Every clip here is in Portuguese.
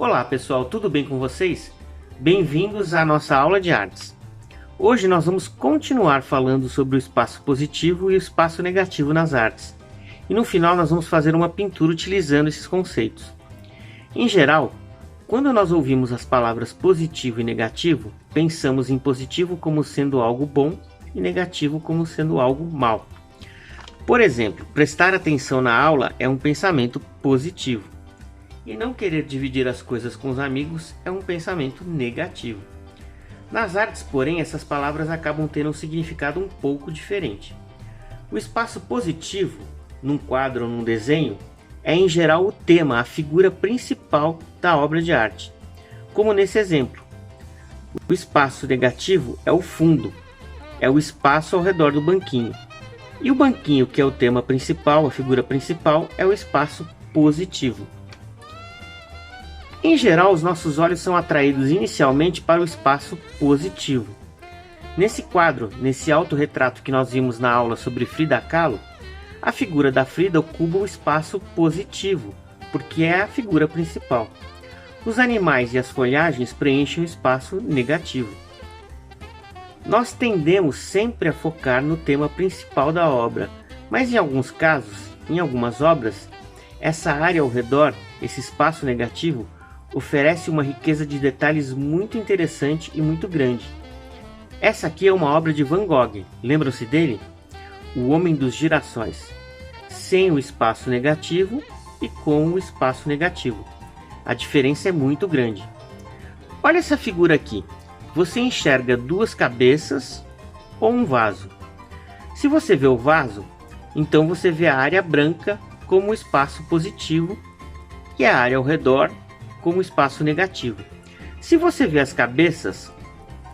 Olá pessoal, tudo bem com vocês? Bem-vindos à nossa aula de artes. Hoje nós vamos continuar falando sobre o espaço positivo e o espaço negativo nas artes. E no final nós vamos fazer uma pintura utilizando esses conceitos. Em geral, quando nós ouvimos as palavras positivo e negativo, pensamos em positivo como sendo algo bom e negativo como sendo algo mal. Por exemplo, prestar atenção na aula é um pensamento positivo. E não querer dividir as coisas com os amigos é um pensamento negativo. Nas artes, porém, essas palavras acabam tendo um significado um pouco diferente. O espaço positivo, num quadro ou num desenho, é em geral o tema, a figura principal da obra de arte. Como nesse exemplo. O espaço negativo é o fundo, é o espaço ao redor do banquinho. E o banquinho, que é o tema principal, a figura principal, é o espaço positivo. Em geral, os nossos olhos são atraídos inicialmente para o espaço positivo. Nesse quadro, nesse autorretrato que nós vimos na aula sobre Frida Kahlo, a figura da Frida ocupa o espaço positivo, porque é a figura principal. Os animais e as folhagens preenchem o espaço negativo. Nós tendemos sempre a focar no tema principal da obra, mas em alguns casos, em algumas obras, essa área ao redor, esse espaço negativo, oferece uma riqueza de detalhes muito interessante e muito grande. Essa aqui é uma obra de Van Gogh, lembram-se dele? O Homem dos Girassóis, sem o espaço negativo e com o espaço negativo. A diferença é muito grande. Olha essa figura aqui. Você enxerga duas cabeças ou um vaso. Se você vê o vaso, então você vê a área branca como espaço positivo e a área ao redor como espaço negativo. Se você vê as cabeças,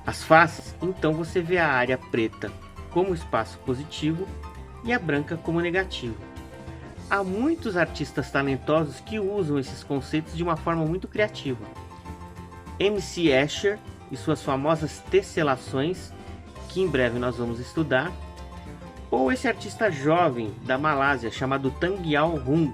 as faces, então você vê a área preta como espaço positivo e a branca como negativo. Há muitos artistas talentosos que usam esses conceitos de uma forma muito criativa. M.C. Escher e suas famosas tesselações, que em breve nós vamos estudar, ou esse artista jovem da Malásia chamado Tangyal Hung.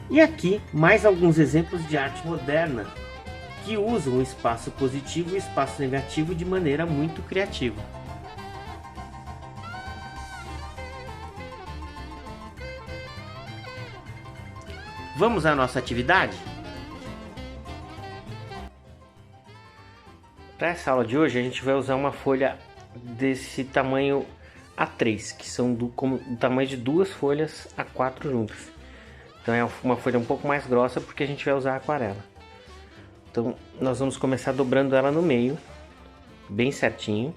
E aqui mais alguns exemplos de arte moderna que usam o espaço positivo e o espaço negativo de maneira muito criativa. Vamos à nossa atividade? Para essa aula de hoje a gente vai usar uma folha desse tamanho A3, que são do tamanho de duas folhas A4 juntas. Então é uma folha um pouco mais grossa porque a gente vai usar aquarela. Então nós vamos começar dobrando ela no meio, bem certinho.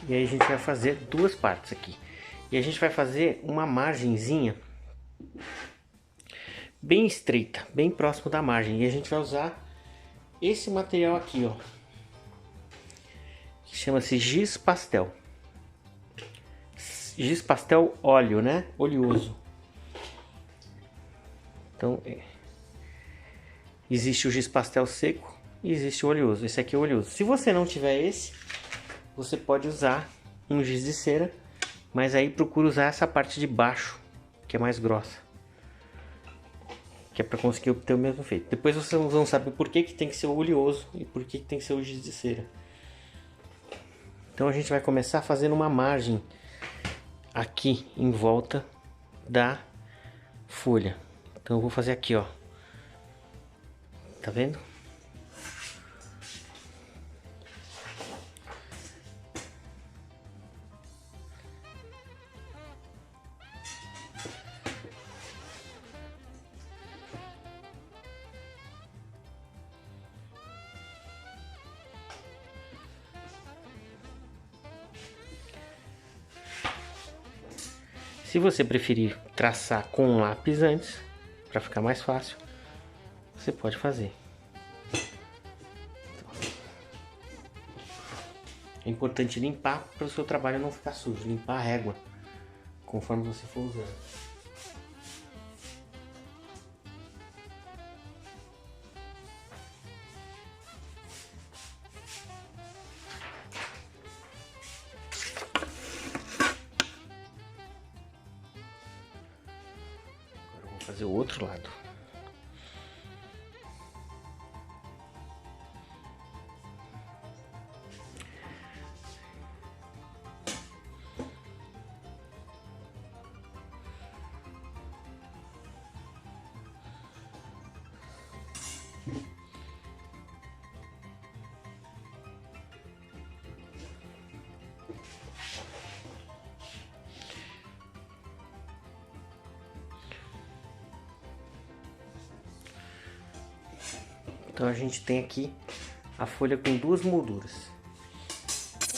E aí a gente vai fazer duas partes aqui. E a gente vai fazer uma margenzinha bem estreita, bem próximo da margem. E a gente vai usar esse material aqui, ó. Chama-se giz pastel. Giz pastel óleo, né? Oleoso. Então, existe o giz pastel seco e existe o oleoso. Esse aqui é o oleoso. Se você não tiver esse, você pode usar um giz de cera, mas aí procura usar essa parte de baixo, que é mais grossa, que é para conseguir obter o mesmo efeito. Depois vocês vão saber por que tem que ser o oleoso e por que tem que ser o giz de cera. Então a gente vai começar fazendo uma margem aqui em volta da folha. Então eu vou fazer aqui, ó. Tá vendo? Se você preferir traçar com lápis antes, para ficar mais fácil, você pode fazer. É importante limpar para o seu trabalho não ficar sujo, limpar a régua, conforme você for usando. Agora eu vou fazer o outro lado. Então a gente tem aqui a folha com duas molduras.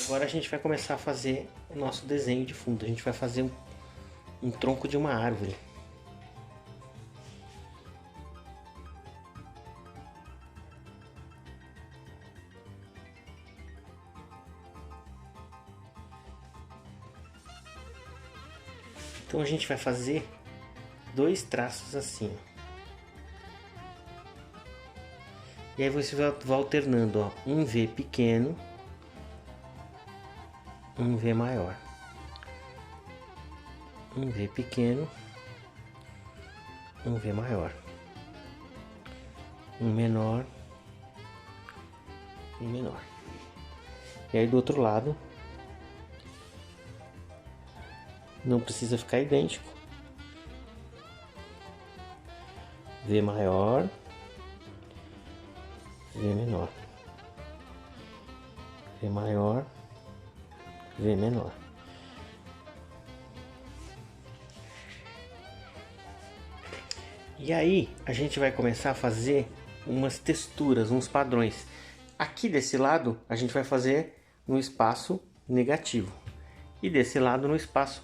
Agora a gente vai começar a fazer o nosso desenho de fundo. A gente vai fazer um tronco de uma árvore. Então a gente vai fazer dois traços assim. E aí você vai alternando, ó, um V pequeno, um V maior, um V pequeno, um V maior, um menor e menor. E aí do outro lado não precisa ficar idêntico. V maior, V menor, V maior, V menor. E aí a gente vai começar a fazer umas texturas, uns padrões. Aqui desse lado a gente vai fazer no espaço negativo e desse lado no espaço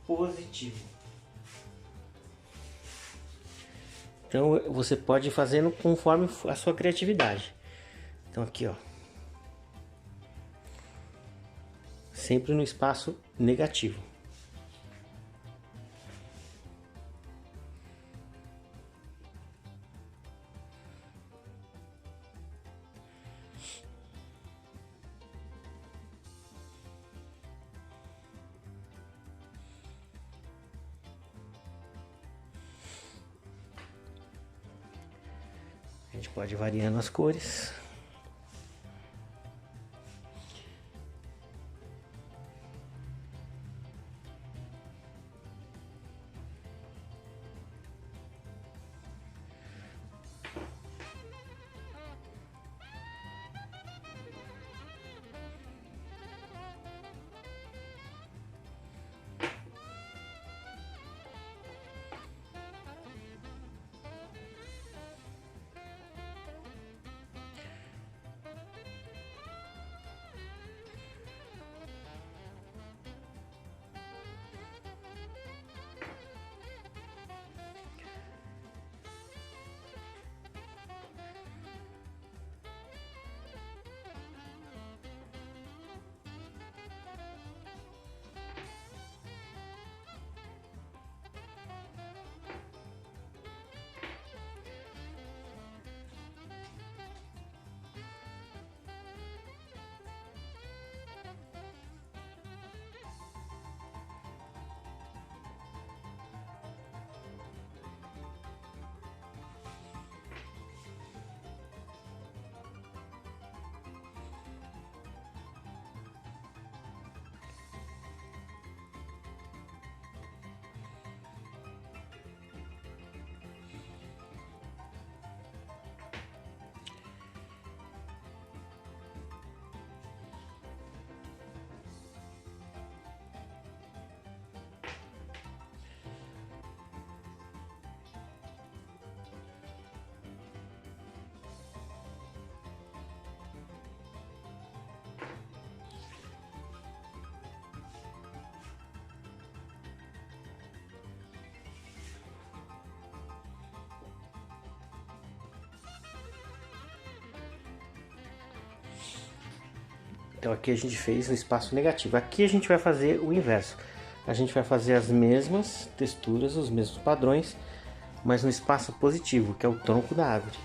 positivo. Então você pode ir fazendo conforme a sua criatividade. Então aqui, ó, sempre no espaço negativo. A gente pode ir variando as cores. Então aqui a gente fez um espaço negativo. Aqui a gente vai fazer o inverso. a gente vai fazer as mesmas texturas, os mesmos padrões, mas no espaço positivo, que é o tronco da árvore.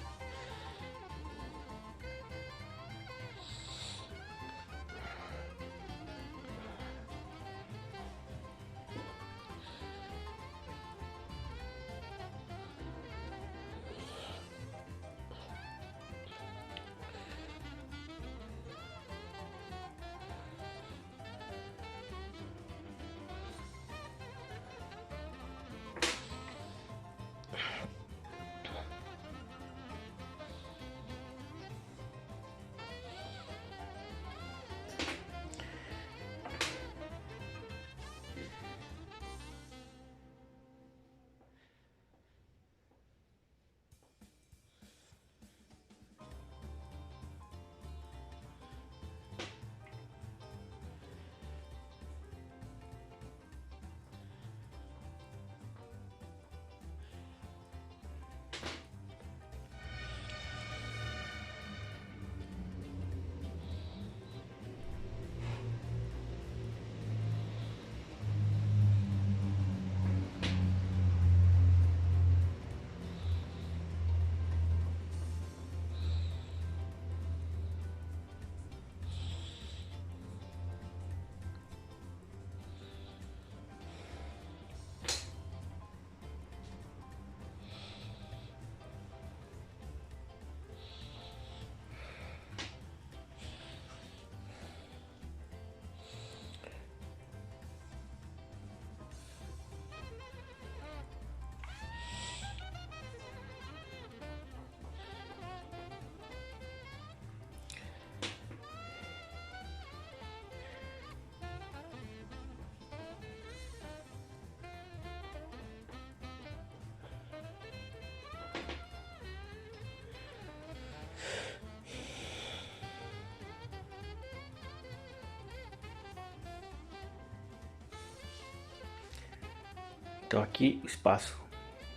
Então aqui o espaço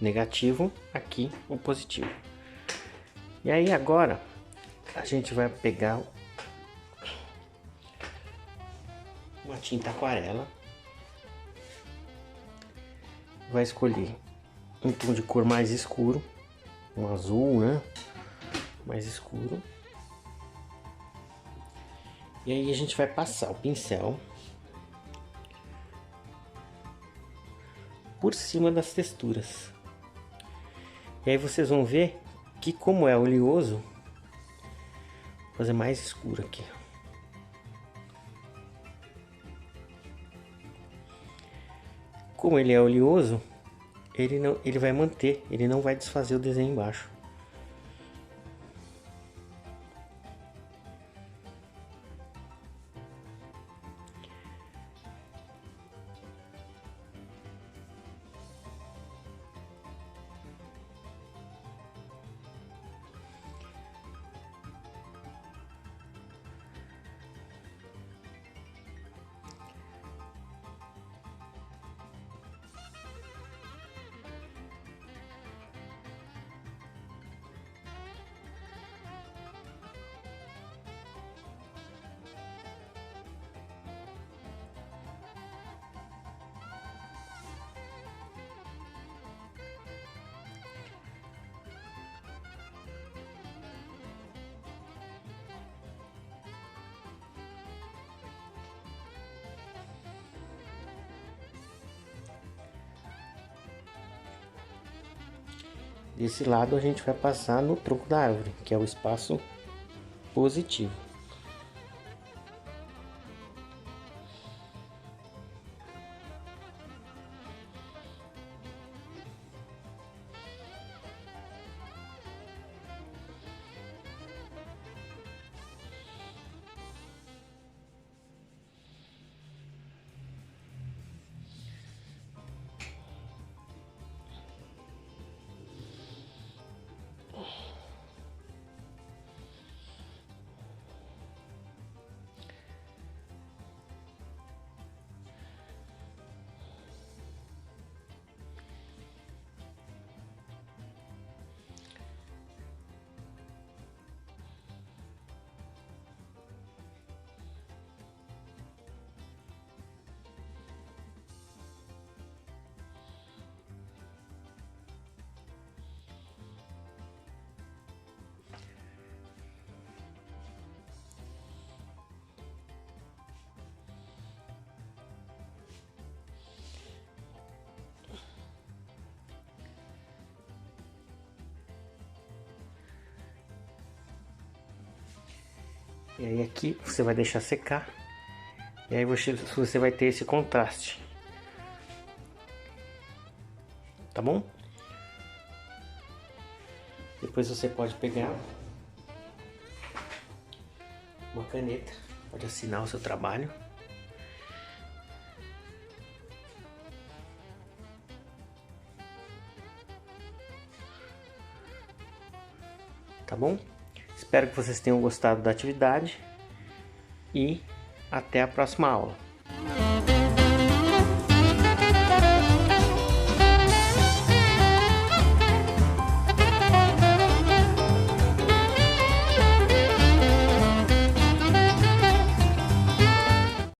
negativo, aqui o positivo. E aí agora a gente vai pegar uma tinta aquarela, vai escolher um tom de cor mais escuro, um azul, né? Mais escuro. E aí a gente vai passar o pincel por cima das texturas. E aí vocês vão ver que, como é oleoso, vou fazer mais escuro aqui. Como ele é oleoso, ele vai manter, ele não vai desfazer o desenho embaixo. Desse lado a gente vai passar no tronco da árvore, que é o espaço positivo. E aí aqui você vai deixar secar. E aí você vai ter esse contraste. Tá bom? Depois você pode pegar uma caneta, pode assinar o seu trabalho. Tá bom? Espero que vocês tenham gostado da atividade e até a próxima aula.